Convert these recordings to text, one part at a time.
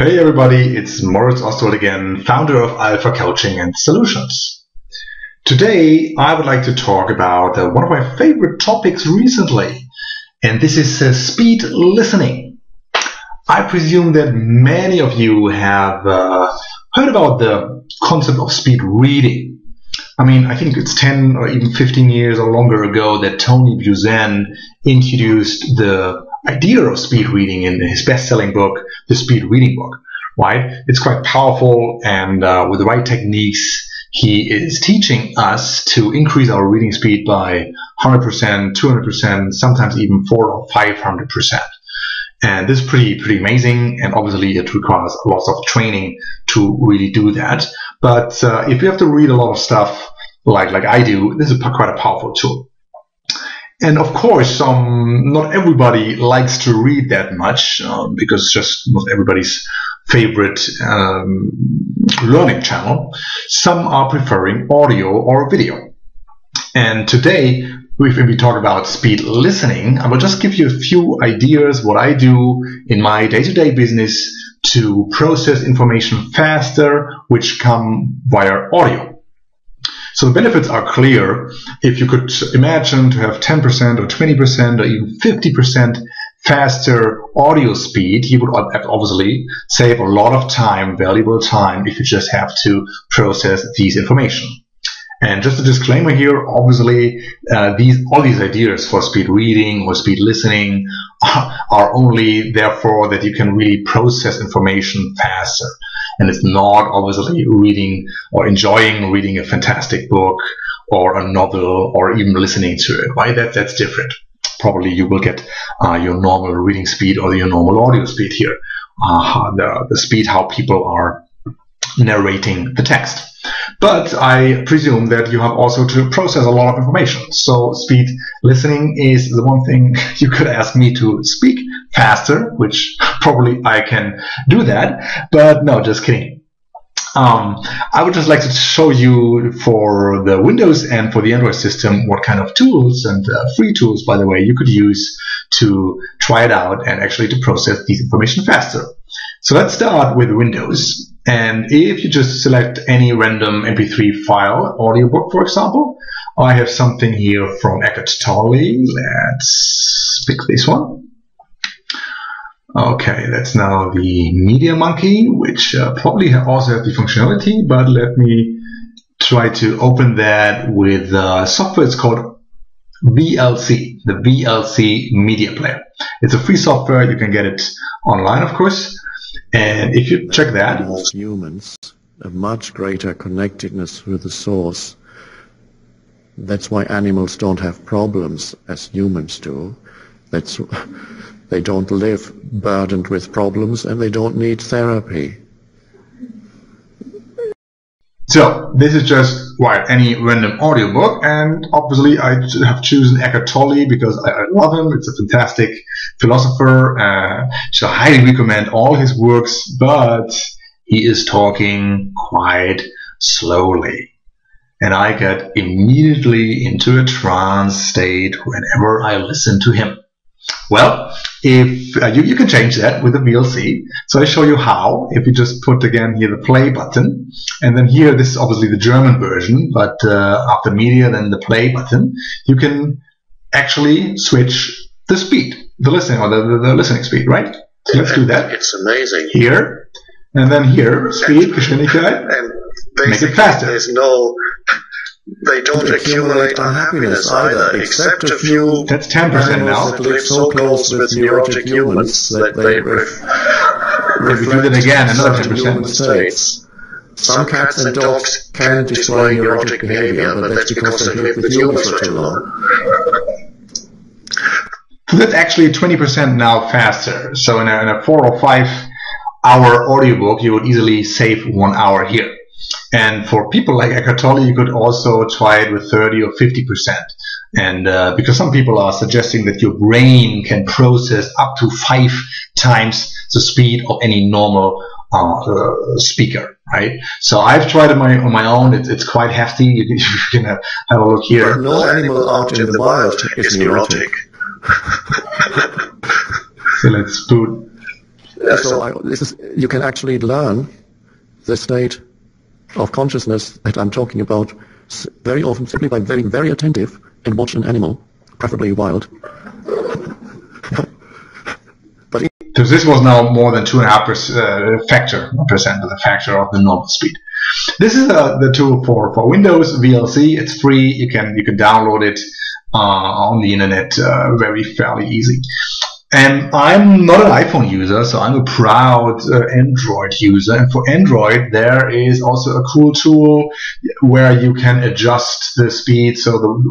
Hey everybody, it's Moritz Ostwald again, founder of Alpha Coaching and Solutions. Today I would like to talk about one of my favorite topics recently, and this is speed listening. I presume that many of you have heard about the concept of speed reading. I think it's 10 or even 15 years or longer ago that Tony Buzans introduced the idea of speed reading in his best-selling book, The Speed Reading Book, right? It's quite powerful, and with the right techniques, he is teaching us to increase our reading speed by 100%, 200%, sometimes even 400 or 500%. And this is pretty amazing, and obviously it requires lots of training to really do that. But if you have to read a lot of stuff like I do, this is quite a powerful tool. And of course, not everybody likes to read that much because it's just not everybody's favorite learning channel. Some are preferring audio or video. And today, when we talk about speed listening, I will just give you a few ideas what I do in my day-to-day business to process information faster, which come via audio. So the benefits are clear. If you could imagine to have 10% or 20% or even 50% faster audio speed, you would obviously save a lot of time, valuable time, if you just have to process these information. And just a disclaimer here, obviously all these ideas for speed reading or speed listening are only therefore that you can really process information faster. And it's not obviously reading or enjoying reading a fantastic book or a novel or even listening to it. Why? That's different. Probably you will get your normal reading speed or your normal audio speed here. The speed how people are narrating the text. But I presume that you have also to process a lot of information. So speed listening is the one thing you could ask me to speak faster, which probably I can do that. But no, just kidding. I would just like to show you for the Windows and for the Android system what kind of tools, and free tools, by the way, you could use to try it out and actually to process this information faster. So let's start with Windows. And if you just select any random MP3 file, audiobook, for example, I have something here from Eckhart Tolle. Let's pick this one. Okay, that's now the Media Monkey, which probably also has the functionality, but let me try to open that with software. It's called VLC, the VLC Media Player. It's a free software. You can get it online, of course. And if you check that, most humans a much greater connectedness with the source. That's why animals don't have problems as humans do. They don't live burdened with problems, and they don't need therapy. So this is just any random audiobook, and obviously I have chosen Eckhart Tolle because I love him. It's a fantastic philosopher. So I highly recommend all his works, but he is talking quite slowly. And I get immediately into a trance state whenever I listen to him. Well, if you can change that with the VLC. So I show you how. If you just put again here the play button, and then here, this is obviously the German version, but after media, then the play button, you can actually switch the speed, the listening, or the listening speed, right? So let's do that. It's amazing. Here, and then here, speed, Geschwindigkeit, and make it faster. They don't accumulate unhappiness either, except a few. That's 10% now. That live so close with neurotic humans that they If we do that again, another 10%. States. Some cats and dogs can display neurotic behavior, but that's because they live with humans for too long. So that's actually 20% now faster. So in a 4 or 5 hour audiobook, you would easily save 1 hour here. And for people like Eckhart Tolle, you could also try it with 30 or 50%. And because some people are suggesting that your brain can process up to 5 times the speed of any normal speaker, right? So I've tried it on my own. It's quite hefty. You can have a look here. But no animal out in the wild is neurotic. So let's boot You can actually learn the state of consciousness that I'm talking about very often simply by being very attentive and watch an animal, preferably wild. So this was now more than 2.5% the factor of the normal speed. This is the tool for Windows VLC. It's free. You can download it on the internet fairly easy. And I'm not an iPhone user, so I'm a proud Android user. And for Android, there is also a cool tool where you can adjust the speed. So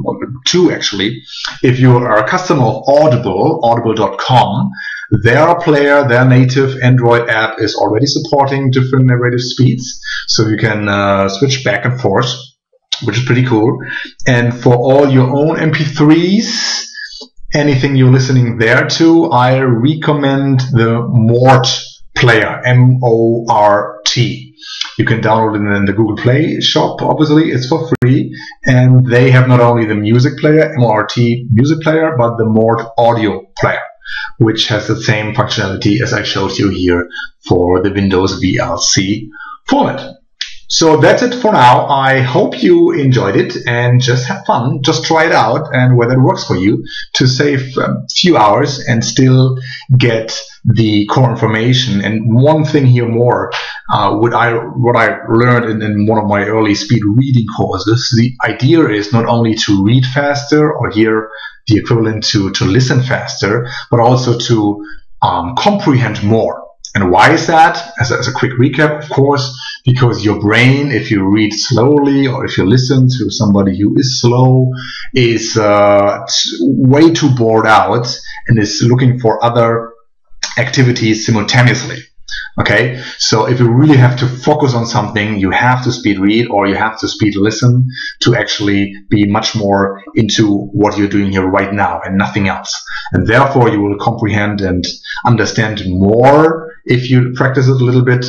two actually. If you are a customer of Audible, audible.com, their player, their native Android app is already supporting different narrative speeds. So you can switch back and forth, which is pretty cool. And for all your own MP3s, anything you're listening there to, I recommend the Mort player, M-O-R-T. You can download it in the Google Play shop, obviously, it's for free. And they have not only the music player, M-O-R-T music player, but the Mort audio player, which has the same functionality as I showed you here for the Windows VLC format. So that's it for now. I hope you enjoyed it and just have fun. Just try it out and whether it works for you to save a few hours and still get the core information. And one thing here more, what I learned in one of my early speed reading courses, the idea is not only to read faster or hear the equivalent to listen faster, but also to comprehend more. And why is that? As a quick recap, of course, because your brain, if you read slowly or if you listen to somebody who is slow, is way too bored out and is looking for other activities simultaneously. Okay, so if you really have to focus on something, you have to speed read or you have to speed listen to actually be much more into what you're doing here right now and nothing else. And therefore you will comprehend and understand more if you practice it a little bit,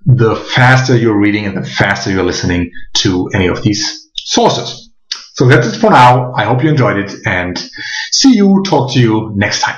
the faster you're reading and the faster you're listening to any of these sources. So that's it for now. I hope you enjoyed it and talk to you next time.